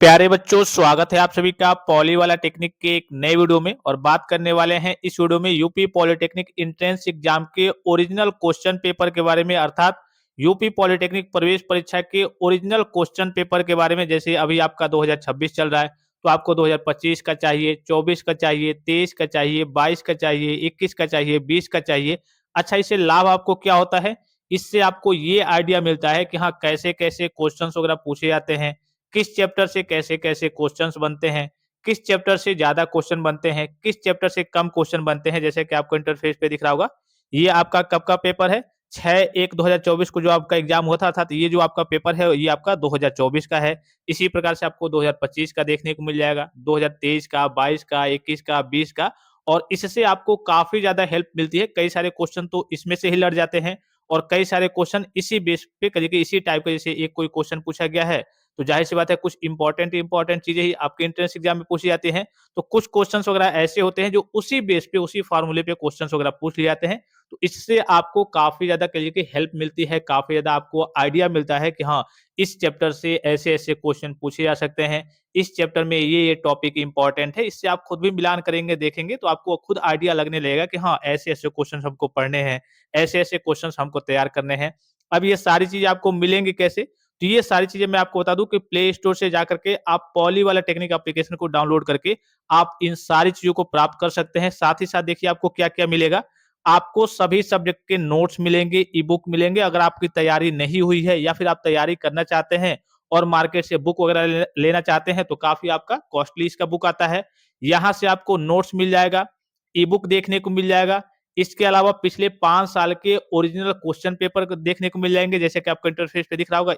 प्यारे बच्चों, स्वागत है आप सभी का पॉली वाला टेक्निक के एक नए वीडियो में। और बात करने वाले हैं इस वीडियो में यूपी पॉलिटेक्निक एंट्रेंस एग्जाम के ओरिजिनल क्वेश्चन पेपर के बारे में, अर्थात यूपी पॉलिटेक्निक प्रवेश परीक्षा के ओरिजिनल क्वेश्चन पेपर के बारे में। जैसे अभी आपका 2026 चल रहा है, तो आपको 2025 का चाहिए, 24 का चाहिए, 23 का चाहिए, 22 का चाहिए, 21 का चाहिए, 20 का चाहिए। अच्छा, इससे लाभ आपको क्या होता है? इससे आपको ये आइडिया मिलता है कि हाँ, कैसे कैसे क्वेश्चन वगैरह पूछे जाते हैं, किस चैप्टर से कैसे-कैसे क्वेश्चंस बनते हैं, किस चैप्टर से ज़्यादा क्वेश्चन बनते हैं, किस चैप्टर से कम क्वेश्चन बनते हैं। जैसे कि आपको इंटरफेस पे दिख रहा होगा, ये आपका कब का पेपर है? 6/1/2024 को जो आपका एग्ज़ाम हुआ था, तो ये जो आपका पेपर है, ये आपका 2024 का है। इसी प्रकार से आपको 2025 का देखने को मिल जाएगा, 2023 का, 22 का, 21 का, 20 का। और इससे आपको काफ़ी ज़्यादा हेल्प मिलती है। कई सारे क्वेश्चन तो इसमें से ही लड़ जाते हैं और कई सारे क्वेश्चन इसी बेस पे करिए, इसी टाइप का। जैसे एक कोई क्वेश्चन पूछा गया है, तो ज़ाहिर-सी बात है कुछ इम्पोर्टेंट चीज़ें ही आपके एंट्रेंस एग्ज़ाम में पूछी जाती हैं। तो कुछ क्वेश्चन्स वगैरह ऐसे होते हैं जो उसी बेस पे, उसी फ़ॉर्मूले पे क्वेश्चन्स वगैरह पूछ लिए जाते हैं। तो इससे आपको काफ़ी ज़्यादा कहिए कि हेल्प मिलती है, काफ़ी ज़्यादा आपको आइडिया मिलता है कि हाँ, इस चैप्टर से ऐसे-ऐसे क्वेश्चन पूछे जा सकते हैं, इस चैप्टर में ये टॉपिक इम्पोर्टेंट है। इससे आप खुद भी मिलान करेंगे, देखेंगे, तो आपको खुद आइडिया लगने लगेगा कि हाँ, ऐसे-ऐसे क्वेश्चन्स हमको पढ़ने हैं, ऐसे-ऐसे क्वेश्चन्स हमको तैयार करने हैं। अब ये सारी चीज़ें आपको मिलेंगी कैसे? तो ये सारी चीज़ें मैं आपको बता दूँ कि प्ले स्टोर से जाकर के आप पॉली वाला टेक्निक एप्लीकेशन को डाउनलोड करके आप इन सारी चीज़ों को प्राप्त कर सकते हैं। साथ ही साथ देखिए आपको क्या-क्या मिलेगा। आपको सभी सब्जेक्ट के नोट्स मिलेंगे, ई-बुक मिलेंगे। अगर आपकी तैयारी नहीं हुई है या फिर आप तैयारी करना चाहते हैं और मार्केट से बुक वगैरह लेना चाहते हैं, तो काफ़ी आपका कॉस्टली इसका बुक आता है। यहाँ से आपको नोट्स मिल जाएगा, ई-बुक देखने को मिल जाएगा। इसके अलावा पिछले 5 साल के ओरिजिनल क्वेश्चन पेपर को देखने को मिल जाएँगे, जैसे कि आपको इंटरफेस पे दिख रहा होगा।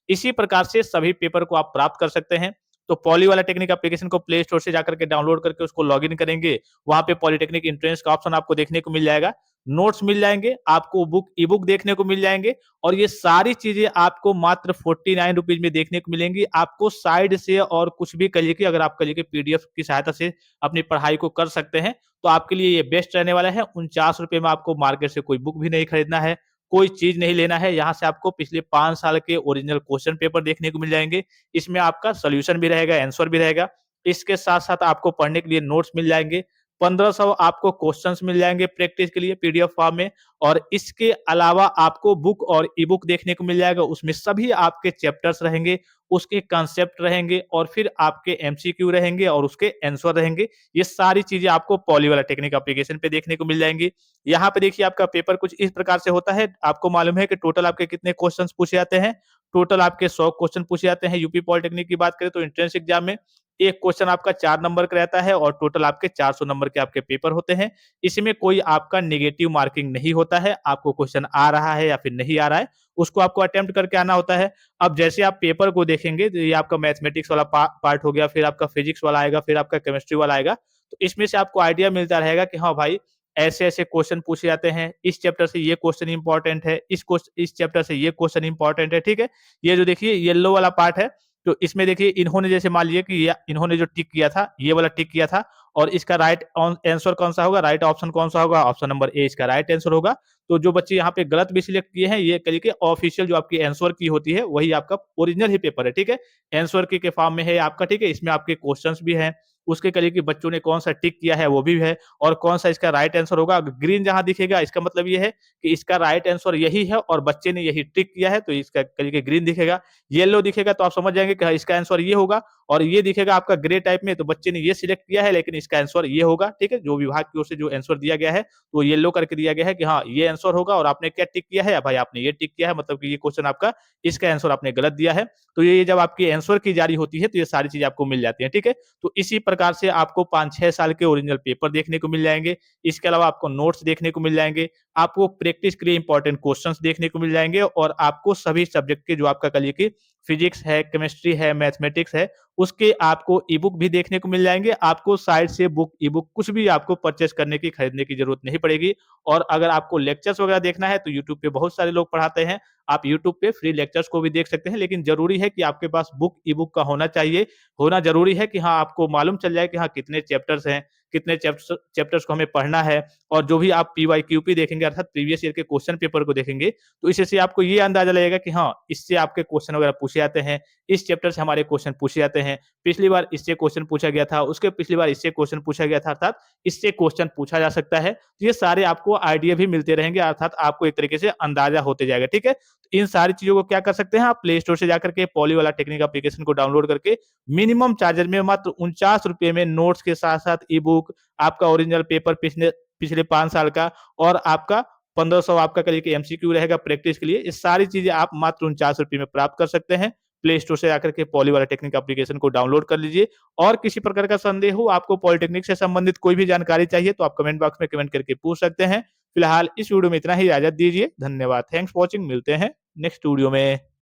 इसी प्रकार से सभी पेपर को आप प्राप्त कर सकते हैं। तो पॉली वाला टेक्निक एप्लीकेशन को प्ले स्टोर से जाकर के डाउनलोड करके उसको लॉगिन करेंगे, वहाँ पे पॉलिटेक्निक एंट्रेंस का ऑप्शन आपको देखने को मिल जाएगा। नोट्स मिल जाएँगे, आपको ई-बुक देखने को मिल जाएँगे और ये सारी चीज़ें आपको मात्र ₹49 में देखने को मिलेंगी। आपको साइड से और कुछ भी करिए कि अगर आप करिए कि पीडीएफ की सहायता से अपनी पढ़ाई को कर सकते हैं, तो आपके लिए ये बेस्ट रहने वाला है। ₹49 में आपको मार्केट से कोई बुक भी नहीं खरीदना है, कोई चीज़ नहीं लेना है। यहाँ से आपको पिछले 5 साल के ओरिजिनल क्वेश्चन पेपर देखने को मिल जाएँगे। इसमें आपका सॉल्यूशन भी रहेगा, आंसर भी रहेगा। इसके साथ-साथ आपको पढ़ने के लिए नोट्स मिल जाएँगे। 1500 आपको क्वेश्चन्स मिल जाएँगे प्रैक्टिस के लिए पीडीएफ फॉर्म में। और इसके अलावा आपको बुक और ई-बुक देखने को मिल जाएगा। उसमें सभी आपके चैप्टर्स रहेंगे, उसके कांसेप्ट रहेंगे और फिर आपके एमसीक्यू रहेंगे और उसके आंसर रहेंगे। ये सारी चीज़ें आपको पॉली वाला टेक्निक एप्लीकेशन पे देखने को मिल जाएँगी। यहाँ पे देखिए आपका पेपर कुछ इस प्रकार से होता है। आपको मालूम है कि टोटल आपके कितने क्वेश्चन्स पूछे जाते हैं? टोटल आपके 100 क्वेश्चन पूछे जाते हैं। यूपी पॉलिटेक्निक की बात करें तो एंट्रेंस एग्जाम में 1 क्वेश्चन आपका 4 नंबर का रहता है और टोटल आपके 400 नंबर के आपके पेपर होते हैं। इसमें कोई आपका नेगेटिव मार्किंग नहीं होता है। आपको क्वेश्चन आ रहा है या फिर नहीं आ रहा है, उसको आपको अटेम्प्ट करके आना होता है। अब जैसे आप पेपर को देखेंगे, तो ये आपका मैथमेटिक्स वाला पार्ट हो गया, फिर आपका फिजिक्स वाला आएगा, फिर आपका केमिस्ट्री वाला आएगा। तो इसमें से आपको आइडिया मिलता रहेगा कि हाँ भाई, ऐसे-ऐसे क्वेश्चन पूछे जाते हैं, इस चैप्टर से ये क्वेश्चन इम्पोर्टेंट है, इस चैप्टर से ये क्वेश्चन इम्पोर्टेंट है, ठीक है? ये जो देखिए येलो वाला पार्ट है, तो इसमें देखिए इन्होंने जैसे मान लीजिए कि ये इन्होंने जो टिक किया था, ये वाला टिक किया था और इसका राइट आंसर कौन-सा होगा, राइट ऑप्शन कौन-सा होगा? ऑप्शन नंबर ए इसका राइट आंसर होगा। तो जो बच्चे यहाँ पे गलत भी सिलेक्ट किए हैं, ये कहिए कि ऑफिशियल जो आपकी आंसर की होती है, वही आपका ओरिजिनल ही पेपर है, ठीक है? आंसर की के फॉर्म में है आपका, ठीक है? इसमें आपके क्वेश्चंस भी हैं, उसके करिए कि बच्चों ने कौन-सा टिक किया है, वो भी है और कौन-सा इसका राइट आंसर होगा। ग्रीन जहाँ दिखेगा, इसका मतलब ये है कि इसका राइट आंसर यही है और बच्चे ने यही टिक किया है, तो इसका करिए कि ग्रीन दिखेगा। येलो दिखेगा तो आप समझ जाएँगे कि हाँ, इसका आंसर ये होगा और ये दिखेगा आपका ग्रे टाइप में, तो बच्चे ने ये सिलेक्ट किया है लेकिन इसका आंसर ये होगा, ठीक है? जो विभाग की ओर से जो आंसर दिया गया है, तो येलो करके दिया गया है कि हाँ, ये आंसर होगा और आपने क्या टिक किया है? भाई आपने ये टिक किया है, मतलब कि ये क्वेश्चन आपका, इसका आंसर आपने गलत दिया है। तो ये जब आपकी आंसर की जारी होती है, तो ये सारी चीज़ें आपको मिल जाती हैं, ठीक है? तो इसी प्रकार से आपको 5-6 साल के ओरिजिनल पेपर देखने को मिल जाएँगे। इसके अलावा आपको नोट्स देखने को मिल जाएँगे, आपको प्रैक्टिस के लिए इंपॉर्टेंट क्वेश्चंस देखने को मिल जाएँगे और आपको सभी सब्जेक्ट के जो आपका कहिए कि फिजिक्स है, केमिस्ट्री है, मैथमेटिक्स है, उसके आपको ई-बुक भी देखने को मिल जाएँगे। आपको साइट से बुक, ई-बुक कुछ भी आपको परचेज़ करने की, खरीदने की ज़रूरत नहीं पड़ेगी। और अगर आपको लेक्चर्स वगैरह देखना है, तो यूट्यूब पे बहुत सारे लोग पढ़ाते हैं। आप यूट्यूब पे फ्री लेक्चर्स को भी देख सकते हैं, लेकिन ज़रूरी है कि आपके पास बुक, ई-बुक का होना चाहिए। होना ज़रूरी है कि हाँ, आपको मालूम चल जाए कि हाँ, कितने चैप्टर्स हैं, कितने चैप्टर्स को हमें पढ़ना है और जो भी आप पीवाईक्यूपी देखेंगे अर्थात प्रीवियस ईयर के क्वेश्चन पेपर को देखेंगे, तो इससे आपको ये अंदाजा लगेगा कि हाँ, इससे आपके क्वेश्चन वगैरह पूछे जाते हैं, इस चैप्टर से हमारे क्वेश्चन पूछे जाते हैं, पिछली बार इससे क्वेश्चन पूछा गया था, उसके पिछली बार इससे क्वेश्चन पूछा गया था, अर्थात इससे क्वेश्चन पूछा जा सकता है। तो ये सारे आपको आइडिया भी मिलते रहेंगे, अर्थात आपको एक तरीके से अंदाजा होते जाएगा, ठीक है? तो इन सारी चीज़ों को क्या कर सकते हैं आप प्ले स्टोर से जाकर के पॉली वाला टेक्निक एप्लीकेशन को डाउनलोड करके मिनिमम चार्जेज़ में मात्र ₹49 में नोट्स के साथ-साथ ई-बुक, आपका ओरिजिनल पेपर पिछले पिछले 5 साल का और आपका 1500 आपका करिए कि एमसीक्यू रहेगा प्रैक्टिस के लिए। ये सारी चीज़ें आप मात्र ₹49 में प्राप्त कर सकते हैं। प्ले स्टोर से जाकर के पॉली वाला टेक्निक एप्लीकेशन को डाउनलोड कर लीजिए और किसी प्रकार का संदेह हो, आपको पॉलिटेक्निक से संबंधित कोई भी जानकारी चाहिए तो आप कमेंट बॉक्स में कमेंट करके पूछ सकते हैं। फिलहाल इस वीडियो में इतना ही, इजाज़त दीजिए। धन्यवाद। Thanks for watching. मिलते हैं नेक्स्ट वीडियो में।